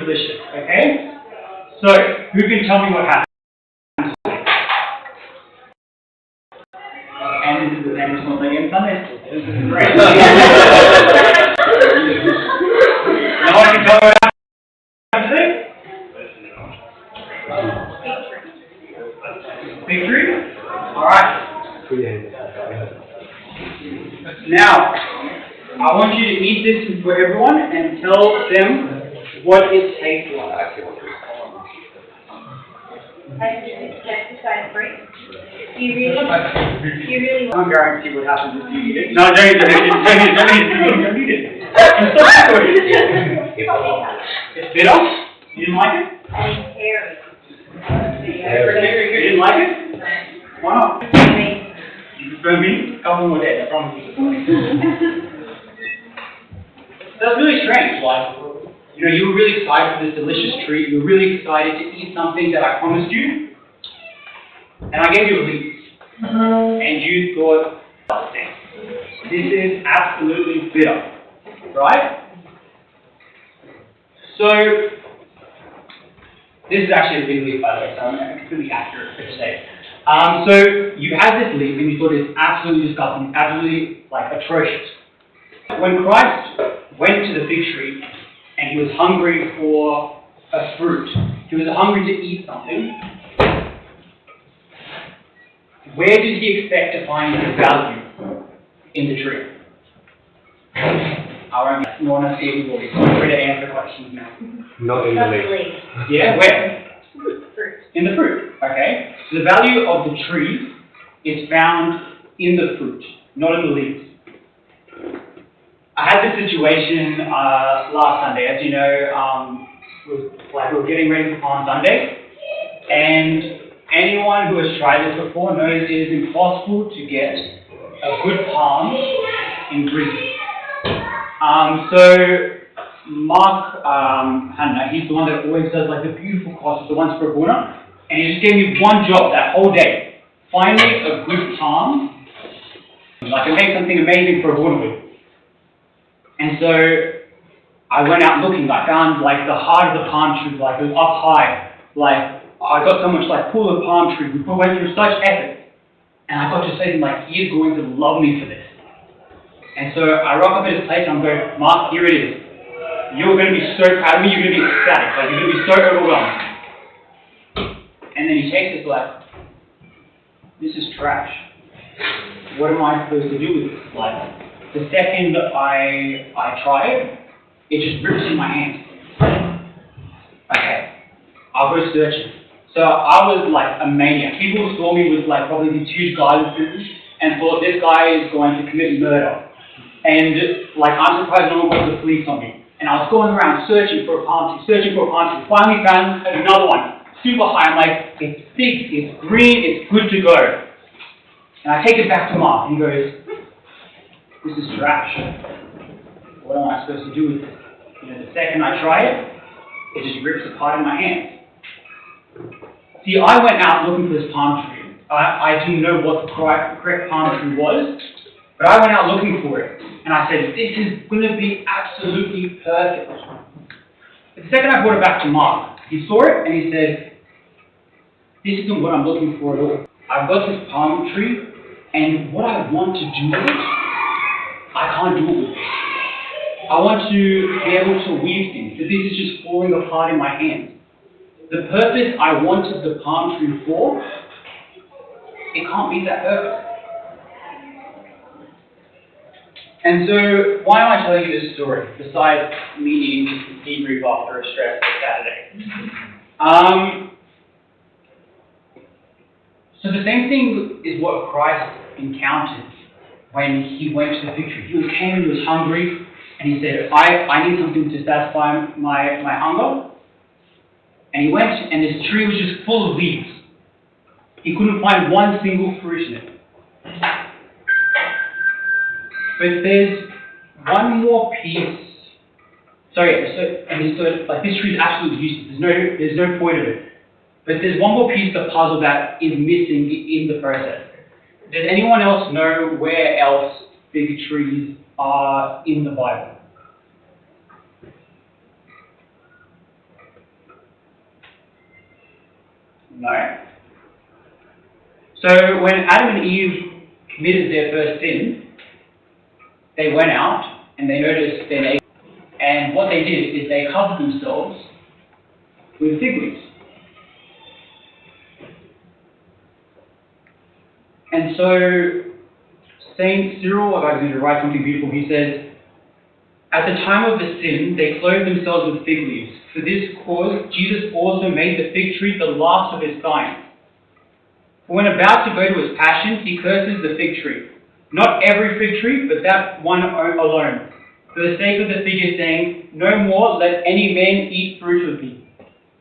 delicious, okay? So, who can tell me what happened? And this is the same as what they get in Sunday school. This is great. No one can tell me what happened today? Victory? Alright. Now, I want you to eat this for everyone and tell them what it tastes like. Do you really want to guarantee what happens if you eat it? No, don't eat it. It's bitter? You didn't like it? And hairy. You didn't like it? Why not? You prefer me? A couple more days, I promise you. That's really strange, like, you know, you were really excited for this delicious treat, you were really excited to eat something that I promised you, and I gave you a leaf, and you thought, this is absolutely bitter, right? So, this is actually a big leaf, by the way, so I'm completely accurate to say. So, you had this leaf, and you thought it's absolutely disgusting, absolutely, like, atrocious. When Christ went to the fig tree, and he was hungry for a fruit, he was hungry to eat something, where did he expect to find the value in the tree? No one has to see everybody, so I'm free to answer questions now. Not in the leaf. Yeah, where? Fruit. In the fruit, okay. So the value of the tree is found in the fruit, not in the leaves. I had this situation last Sunday. As you know, we were getting ready for Palm Sunday, and anyone who has tried this before knows it is impossible to get a good palm in Greece. So Mark, he's the one that always does like the beautiful crosses, the ones for Abuna, and he just gave me one job that whole day: find me a good palm, like I made something amazing for Abuna with. And so I went out looking. I found like the heart of the palm tree, like it was up high. Like I got so much like pull of the palm tree. We went through such effort, and I got to say to him like, he is going to love me for this. And so I rock up at his place and I'm going, Mark, here it is. You're going to be so proud of me. You're going to be ecstatic. Like you're going to be so overwhelmed. And then he takes it like, this is trash. What am I supposed to do with this? Like. The second I try it, it just rips in my hand. Okay, I'll go searching. So I was like a maniac. People saw me with like probably these huge glasses and thought this guy is going to commit murder. And like I'm surprised no one got the police on me. And I was going around searching for a palm tree. Finally found another one, super high. I'm like, it's big, it's green, it's good to go. And I take it back to Mark and he goes, this is trash. What am I supposed to do with this? You know, the second I try it, it just rips apart in my hand. See, I went out looking for this palm tree. I didn't know what the correct palm tree was, but I went out looking for it. And I said, this is going to be absolutely perfect. But the second I brought it back to Mark, he saw it and he said, this isn't what I'm looking for at all. I've got this palm tree, and what I want to do with it, I can't do it with this. I want to be able to weave things, but this is just falling apart in my hands. The purpose I wanted the palm tree for, it can't meet that purpose. And so, why am I telling you this story, besides me needing to debrief after a stressful Saturday? So the same thing is what Christ encountered when he went to the fig tree. He came, he was hungry, and he said, I need something to satisfy my hunger. And he went, and this tree was just full of leaves. He couldn't find one single fruit in it. But there's one more piece. So like this tree is absolutely useless. There's no point of it. But there's one more piece of the puzzle that is missing in the process. Does anyone else know where else fig trees are in the Bible? No. So when Adam and Eve committed their first sin, they went out and they noticed their neighbor, and what they did is they covered themselves with fig leaves. And so Saint Cyril, if I was going to write something beautiful, he says, at the time of the sin, they clothed themselves with fig leaves. For this cause, Jesus also made the fig tree the last of his signs. For when about to go to his passion, he curses the fig tree. Not every fig tree, but that one alone. For the sake of the fig, saying, no more let any man eat fruit of thee.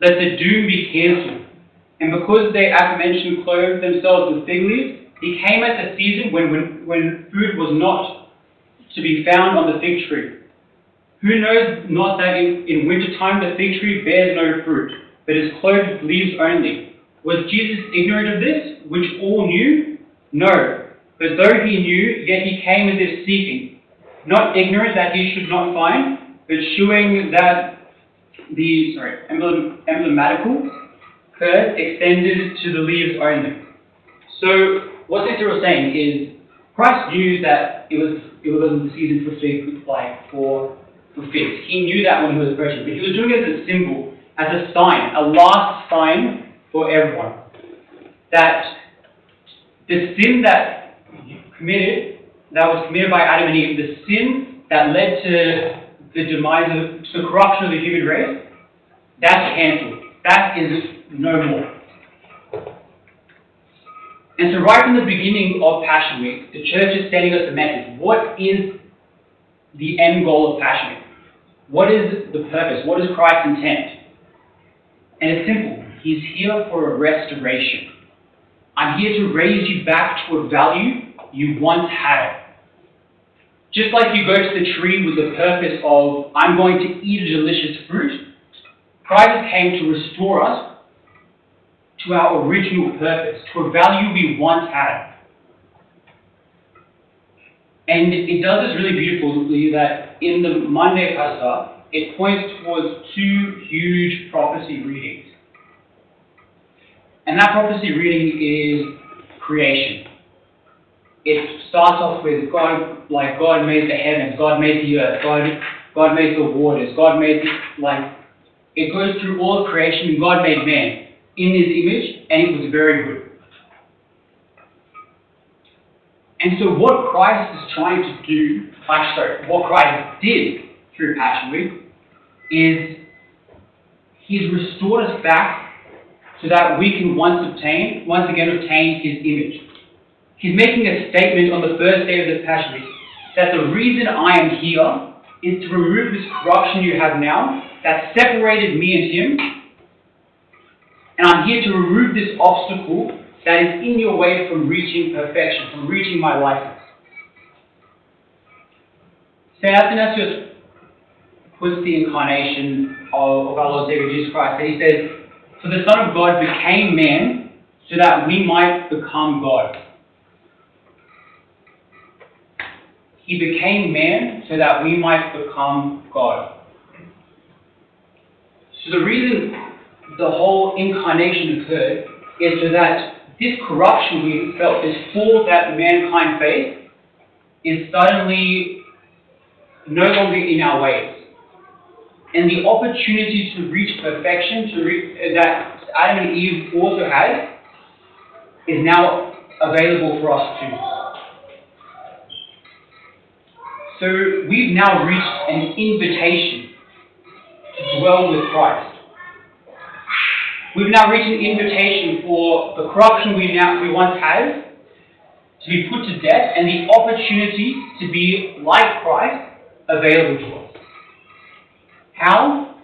Let the doom be cancelled. And because they, as mentioned, clothed themselves with fig leaves, he came at the season when food was not to be found on the fig tree. Who knows not that in winter time the fig tree bears no fruit, but is clothed with leaves only? Was Jesus ignorant of this, which all knew? No. But though he knew, yet he came as if seeking, not ignorant that he should not find, but shewing that the emblematical curse extended to the leaves only. So what St. Cyril was saying is Christ knew that it wasn't the season for figs. He knew that when he was approaching, but he was doing it as a symbol, as a sign, a last sign for everyone. That the sin that was committed by Adam and Eve, the sin that led to the corruption of the human race, that's cancelled. That is no more. And so right from the beginning of Passion Week, the church is sending us a message. What is the end goal of Passion Week? What is the purpose? What is Christ's intent? And it's simple. He's here for a restoration. I'm here to raise you back to a value you once had. Just like you go to the tree with the purpose of, I'm going to eat a delicious fruit, Christ came to restore us to our original purpose, to a value we once had. And it does this really beautifully that in the Monday Pascha, it points towards two huge prophecy readings. And that prophecy reading is creation. It starts off with God made the heavens, God made the earth, God made the waters, God made it goes through all of creation, and God made man in his image, and it was very good. And so what Christ is trying to do, what Christ did through Passion Week, is he's restored us back so that we can once again obtain his image. He's making a statement on the first day of the Passion Week that the reason I am here is to remove this corruption you have now that separated me and him. And I'm here to remove this obstacle that is in your way from reaching perfection, from reaching my likeness. St. Athanasius puts the incarnation of our Lord Savior Jesus Christ, and he says, for the Son of God became man so that we might become God. He became man so that we might become God. So the reason the whole incarnation occurred is so that this corruption we felt, this fall that mankind faced, is suddenly no longer in our ways. And the opportunity to reach perfection, that Adam and Eve also had, is now available for us too. So we've now reached an invitation to dwell with Christ. We've now reached an invitation for the corruption we once had to be put to death, and the opportunity to be like Christ available to us. How?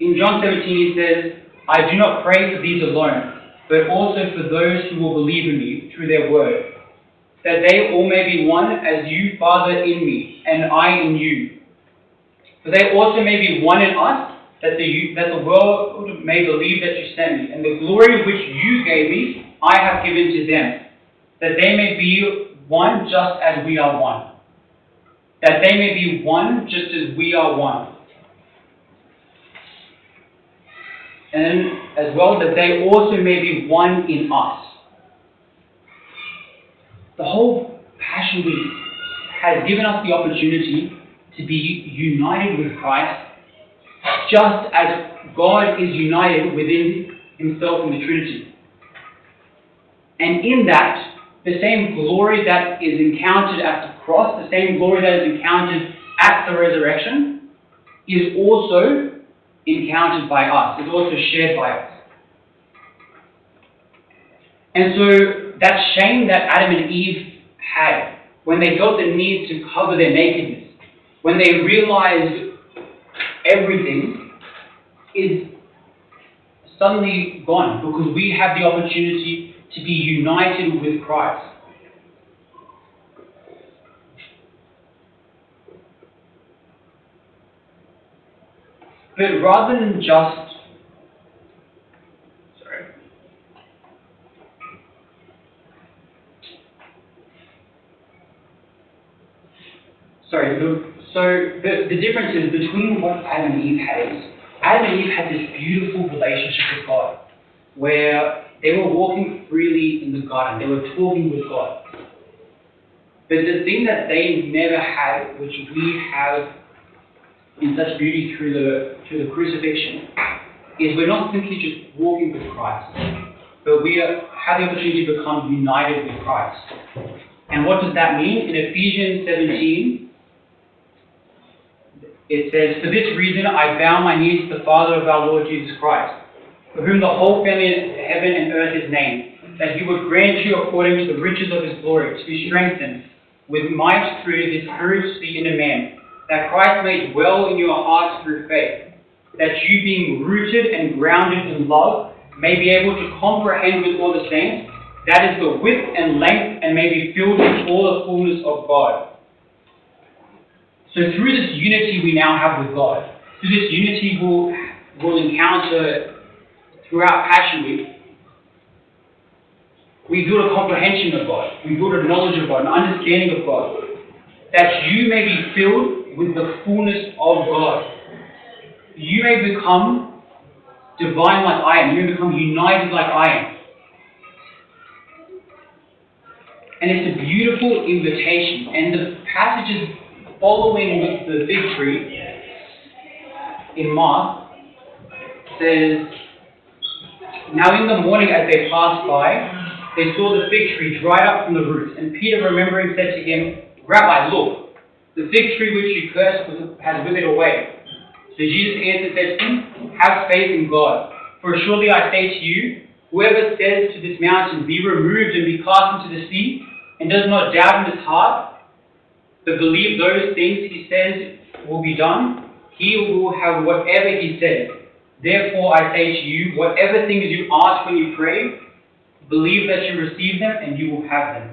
In John 17 he says, I do not pray for these alone, but also for those who will believe in me through their word, that they all may be one as you, Father, in me, and I in you. For they also may be one in us, that the world may believe that you sent me, and the glory which you gave me, I have given to them, that they may be one just as we are one. That they may be one just as we are one. and as well that they also may be one in us. The whole Passion Week has given us the opportunity to be united with Christ, just as God is united within himself in the Trinity. And in that, the same glory that is encountered at the cross, the same glory that is encountered at the resurrection, is also encountered by us, is also shared by us. And so that shame that Adam and Eve had when they felt the need to cover their nakedness, when they realized everything, is suddenly gone because we have the opportunity to be united with Christ. But rather than just the difference is between what Adam and Eve had is Adam and Eve had this beautiful relationship with God where they were walking freely in the garden, they were talking with God. But the thing that they never had, which we have in such beauty through the crucifixion, is we're not simply just walking with Christ, but we have the opportunity to become united with Christ. And what does that mean? In Ephesians 17, it says, "For this reason I bow my knees to the Father of our Lord Jesus Christ, for whom the whole family of heaven and earth is named, that he would grant you according to the riches of his glory to be strengthened with might through his courage to the inner man, that Christ may dwell in your hearts through faith, that you being rooted and grounded in love may be able to comprehend with all the saints, that is the width and length, and may be filled with all the fullness of God." So through this unity we now have with God, through this unity we'll encounter throughout Passion Week, we build a comprehension of God, we build a knowledge of God, an understanding of God, that you may be filled with the fullness of God. You may become divine like I am, you may become united like I am. And it's a beautiful invitation, and the passages following with the fig tree in Mark says, "Now in the morning as they passed by, they saw the fig tree dried up from the roots. And Peter, remembering, said to him, 'Rabbi, look, the fig tree which you cursed has withered away.' So Jesus answered and said to him, 'Have faith in God. For surely I say to you, whoever says to this mountain, be removed and be cast into the sea, and does not doubt in his heart, but believe those things he says will be done, he will have whatever he says. Therefore I say to you, whatever things you ask when you pray, believe that you receive them and you will have them.'"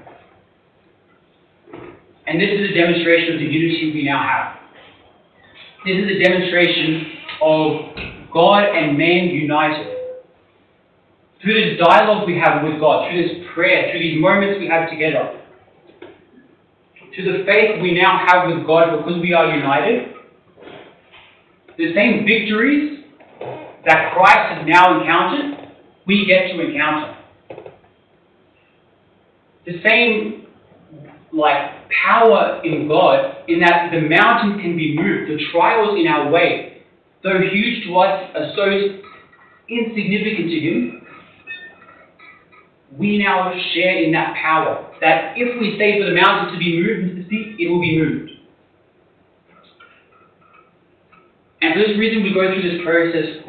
And this is a demonstration of the unity we now have. This is a demonstration of God and man united. Through this dialogue we have with God, through this prayer, through these moments we have together, to the faith we now have with God because we are united, the same victories that Christ has now encountered, we get to encounter. The same power in God, in that the mountain can be moved, the trials in our way, though huge to us, are so insignificant to him, we now share in that power, that if we say for the mountain to be moved into the sea, it will be moved. And for this reason we go through this process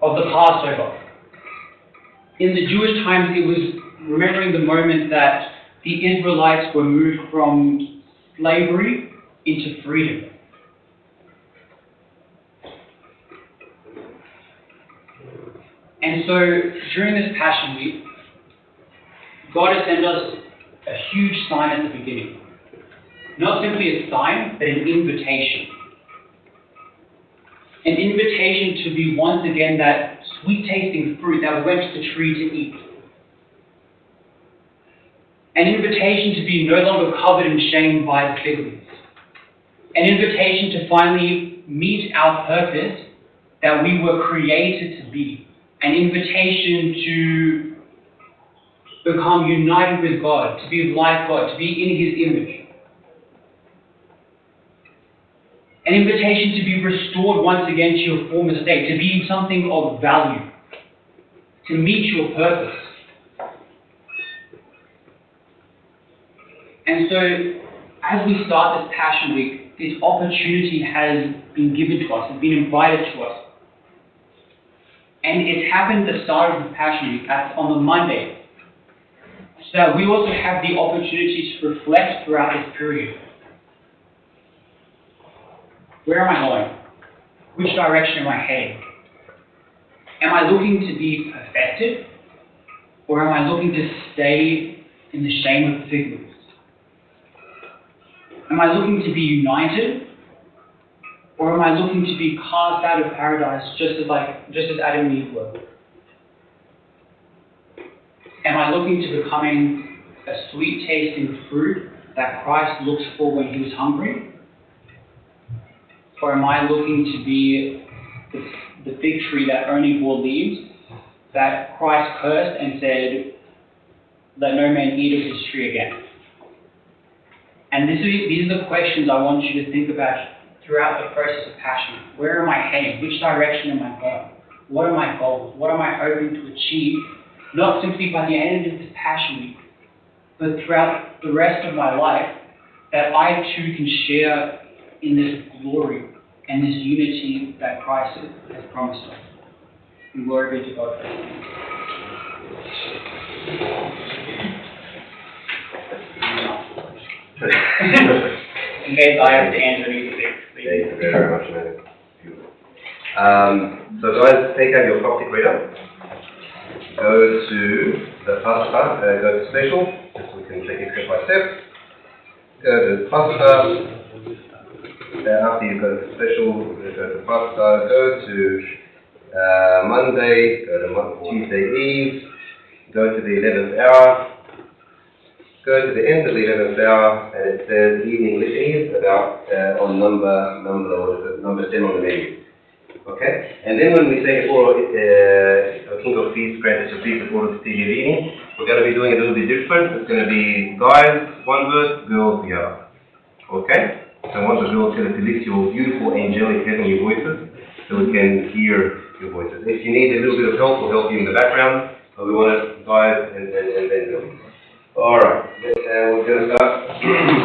of the Passover. In the Jewish times, it was remembering the moment that the Israelites were moved from slavery into freedom. And so during this Passion Week, God has sent us a huge sign at the beginning. Not simply a sign, but an invitation. An invitation to be once again that sweet-tasting fruit that we went to the tree to eat. An invitation to be no longer covered in shame by the fig leaves. An invitation to finally meet our purpose that we were created to be. An invitation to become united with God, to be like God, to be in His image. An invitation to be restored once again to your former state, to be something of value, to meet your purpose. And so, as we start this Passion Week, this opportunity has been given to us, has been invited to us. And it's happened at the start of the Passion Week, on the Monday, so that we also have the opportunity to reflect throughout this period. Where am I going? Which direction am I heading? Am I looking to be perfected? Or am I looking to stay in the shame of the fig leaves? Am I looking to be united? Or am I looking to be cast out of paradise just as Adam and Eve were? Am I looking to becoming a sweet tasting fruit that Christ looks for when He was hungry? Or am I looking to be the fig tree that only bore leaves, that Christ cursed and said, "Let no man eat of this tree again"? And these are the questions I want you to think about throughout the process of Passion. Where am I heading? Which direction am I going? What are my goals? What am I hoping to achieve? Not simply by the end of this Passion Week, but throughout the rest of my life, that I too can share in this glory and this unity that Christ has promised us. And glory be to God. In case I have to answer anything. Thank you very much, man. So guys, take out your Coptic reader. Go to the pasta, go to special, just so we can take it step by step. Go to pasta. After you go to special, go to pasta, go to Monday, go to Tuesday Eve, go to the 11th hour, go to the end of the 11th hour, and it says evening litany about on number 10 on the menu. Okay? And then when we say for King of Peace, grant us your peace before the city of evening, we're going to be doing it a little bit different. It's going to be guys, one verse, girls, the other. Okay? So I want the girls to lift your beautiful, angelic, heavenly voices so we can hear your voices. If you need a little bit of help, we'll help you in the background. But we want to guys and then girls. Alright, we're going to start.